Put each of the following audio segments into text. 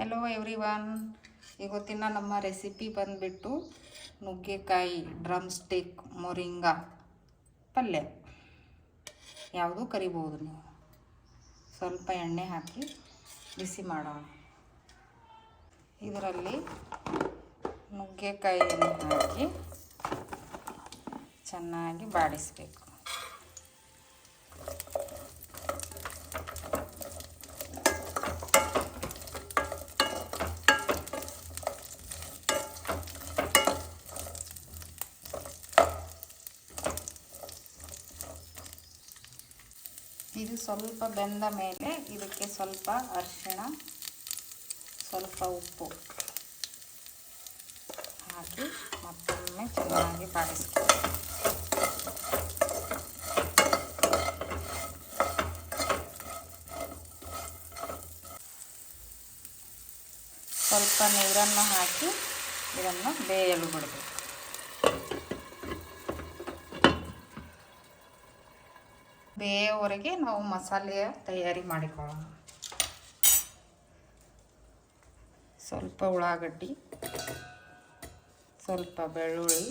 Hello everyone, ಇವತ್ತಿನ ನಮ್ಮ recipe ಬಂದುಬಿಟ್ಟು ನುಗ್ಗೆಕಾಯಿ ಡ್ರಮ್ ಸ್ಟಿಕ್ ಮೊರಿಂಗಾ ಪಲ್ಯ. ಯಾವುದು ಕರಿಬೋದು ನೀವು. ಸ್ವಲ್ಪ ಎಣ್ಣೆ ಹಾಕಿ ಬಿಸಿ ಮಾಡೋಣ. ಇದರಲ್ಲಿ ನುಗ್ಗೆಕಾಯಿಯನ್ನು ಹಾಕಿ ಚೆನ್ನಾಗಿ ಬಾಡಿಸಬೇಕು. ಇದು ಸ್ವಲ್ಪ ಬೆಂದ ಮೇಲೆ ಇದಕ್ಕೆ ಸ್ವಲ್ಪ ಅರಿಶಿಣ, ಸ್ವಲ್ಪ ಉಪ್ಪು ಹಾಕಿ ಮತ್ತೊಮ್ಮೆ ಚೆನ್ನಾಗಿ ಬಾಡಿಸ್ಕೊಳ್ಳಿ. ಸ್ವಲ್ಪ ನೀರನ್ನು ಹಾಕಿ ಇದನ್ನು ಬೇಯಲು ಬಿಡಬೇಕು. ಬೇಯವರೆಗೆ ನಾವು ಮಸಾಲೆಯ ತಯಾರಿ ಮಾಡಿಕೊಳ್ಳೋಣ. ಸ್ವಲ್ಪ ಉಳ್ಳಾಗಡ್ಡಿ, ಸ್ವಲ್ಪ ಬೆಳ್ಳುಳ್ಳಿ,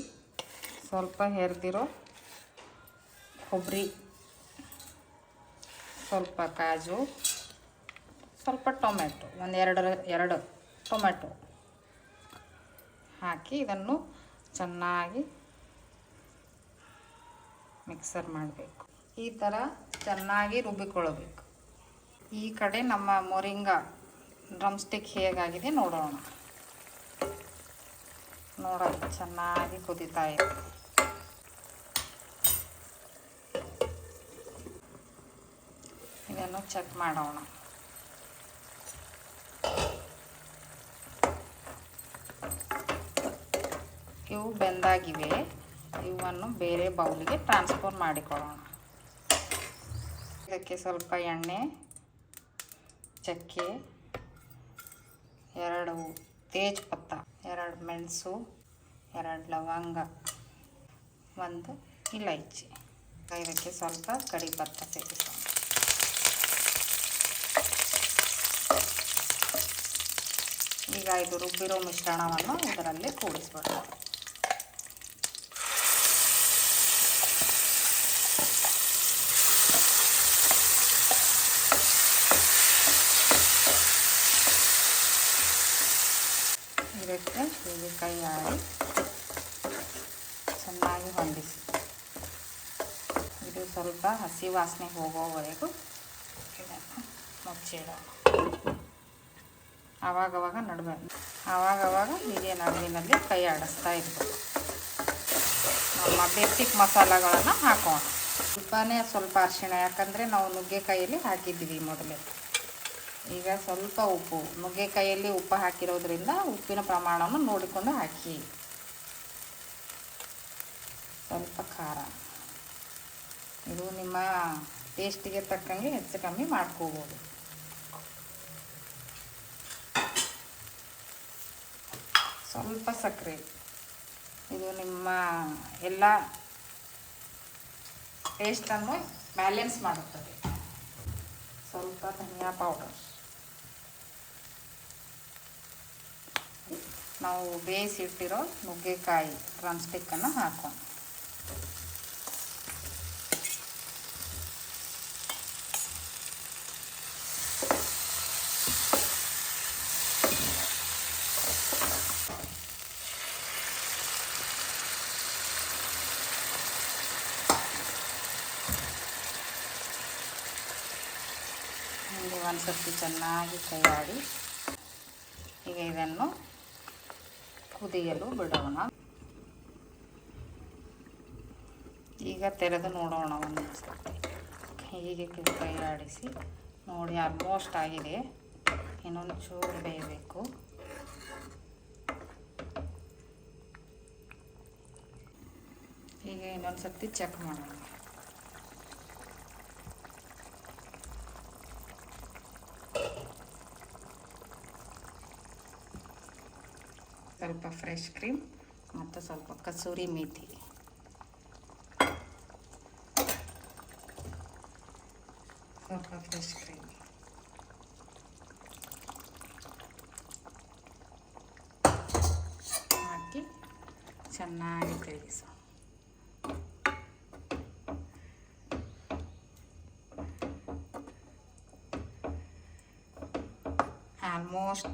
ಸ್ವಲ್ಪ ಹೆರ್ದಿರೋ ಕೊಬ್ಬರಿ, ಸ್ವಲ್ಪ ಕಾಜು, ಸ್ವಲ್ಪ ಟೊಮೆಟೊ, ಎರಡು ಟೊಮೆಟೊ ಹಾಕಿ ಇದನ್ನು ಚೆನ್ನಾಗಿ ಮಿಕ್ಸರ್ ಮಾಡಬೇಕು. ಈ ಥರ ಚೆನ್ನಾಗಿ ರುಬ್ಬಿಕೊಳ್ಳಬೇಕು. ಈ ಕಡೆ ನಮ್ಮ ಮೊರಿಂಗಾ ಡ್ರಮ್ ಸ್ಟಿಕ್ ಹೇಗಾಗಿದೆ ನೋಡೋಣ. ನೋಡೋದು ಚೆನ್ನಾಗಿ ಕುದೀತಾ ಇದೆ. ಇದನ್ನು ಚೆಕ್ ಮಾಡೋಣ. ಇವು ಬೆಂದಾಗಿವೆ. ಇವನ್ನು ಬೇರೆ ಬೌಲಿಗೆ ಟ್ರಾನ್ಸ್ಫರ್ ಮಾಡಿಕೊಳ್ಳೋಣ. ಇದಕ್ಕೆ ಸ್ವಲ್ಪ ಎಣ್ಣೆ, ಚಕ್ಕೆ, 2 ತೇಜ್ಪತ್ತ, 2 ಮೆಣಸು, 2 ಲವಂಗ, 1 ಇಲೈಚಿ. ಇದಕ್ಕೆ ಸ್ವಲ್ಪ ಕರಿಪತ್ತ ಸೇರಿಸೋಣ. ಈಗ ಇದು ರುಬ್ಬಿರೋ ಮಿಶ್ರಣವನ್ನು ಇದರಲ್ಲಿ ಕೂಡಿಸ್ಬಿಡೋಣ. ಇದಕ್ಕೆ ಹೀಗೆ ಕೈ ಆಡಿ ಚೆನ್ನಾಗಿ ಹೊಂದಿಸಿ. ಇದು ಸ್ವಲ್ಪ ಹಸಿ ವಾಸನೆ ಹೋಗೋವರೆಗೂ ಇದನ್ನು ಮುಚ್ಚಿಡೋಣ. ಆವಾಗವಾಗ ಹೀಗೆ ನಡುವಿನಲ್ಲಿ ಕೈ ಆಡಿಸ್ತಾ ಇರ್ಬೋದು. ನಮ್ಮ ಬೇಸಿಕ್ ಮಸಾಲೆಗಳನ್ನು ಹಾಕೋಣ. ಸ್ವಲ್ಪ ಅರಿಶಿಣ, ಯಾಕಂದರೆ ನಾವು ನುಗ್ಗೆಕಾಯಲ್ಲಿ ಹಾಕಿದ್ದೀವಿ ಮೊದಲೇ. ಈಗ ಸ್ವಲ್ಪ ಉಪ್ಪು, ನುಗ್ಗೆಕಾಯಲ್ಲಿ ಉಪ್ಪು ಹಾಕಿರೋದ್ರಿಂದ ಉಪ್ಪಿನ ಪ್ರಮಾಣವನ್ನು ನೋಡಿಕೊಂಡು ಹಾಕಿ. ಸ್ವಲ್ಪ ಖಾರ, ಇದು ನಿಮ್ಮ ಟೇಸ್ಟಿಗೆ ತಕ್ಕಂಗೆ ಹೆಚ್ಚು ಕಮ್ಮಿ ಮಾಡ್ಕೋಬೋದು. ಸ್ವಲ್ಪ ಸಕ್ಕರೆ, ಇದು ನಿಮ್ಮ ಎಲ್ಲ ಟೇಸ್ಟನ್ನು ಬ್ಯಾಲೆನ್ಸ್ ಮಾಡುತ್ತದೆ. ಸ್ವಲ್ಪ ಧನಿಯಾ ಪೌಡರ್, ನಾವು ಬೇಯಿಸಿಟ್ಟಿರೋ ನುಗ್ಗೆಕಾಯಿ ಡ್ರಮ್ ಸ್ಟಿಕ್ಕನ್ನು ಹಾಕೋಣ. ಹೀಗೆ ಒಂದು ಸರ್ತಿ ಚೆನ್ನಾಗಿ ಕೈ ಆಡಿ ಈಗ ಇದನ್ನು ಕುದಿಯಲು ಬಿಡೋಣ. ಈಗ ತೆರೆದು ನೋಡೋಣ ಒಂದು ಸರ್ತಿ. ಹೀಗೆ ಕೈ ಆಡಿಸಿ ನೋಡಿ, ಆಲ್ಮೋಸ್ಟ್ ಆಗಿದೆ. ಇನ್ನೊಂದು ಚೂರು ಬೇಯಬೇಕು. ಹೀಗೆ ಇನ್ನೊಂದು ಸರ್ತಿ ಚೆಕ್ ಮಾಡೋಣ. ಸ್ವಲ್ಪ ಫ್ರೆಶ್ ಕ್ರೀಮ್ ಮತ್ತು ಸ್ವಲ್ಪ ಕಸೂರಿ ಮೇಥಿ, ಸ್ವಲ್ಪ ಫ್ರೆಶ್ ಕ್ರೀಮ್, ಚೆನ್ನಾಗಿ ತಿರುಗಿಸು. ಆಲ್ಮೋಸ್ಟ್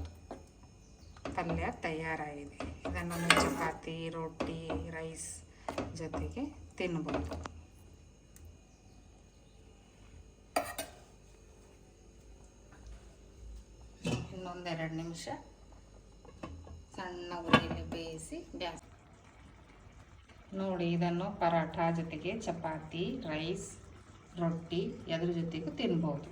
ಪಲ್ಯ ತಯಾರಾಗಿದೆ. ಇದನ್ನು ಚಪಾತಿ, ರೊಟ್ಟಿ, ರೈಸ್ ಜೊತೆಗೆ ತಿನ್ಬೋದು. ಇನ್ನೊಂದೆರಡು ನಿಮಿಷ ಸಣ್ಣ ಉರಿಯಲ್ಲಿ ಬೇಯಿಸಿ ಗ್ಯಾಸ್ ನೋಡಿ. ಇದನ್ನು ಪರಾಠ ಜೊತೆಗೆ, ಚಪಾತಿ, ರೈಸ್, ರೊಟ್ಟಿ ಎದ್ರ ಜೊತೆಗೂ ತಿನ್ಬೋದು.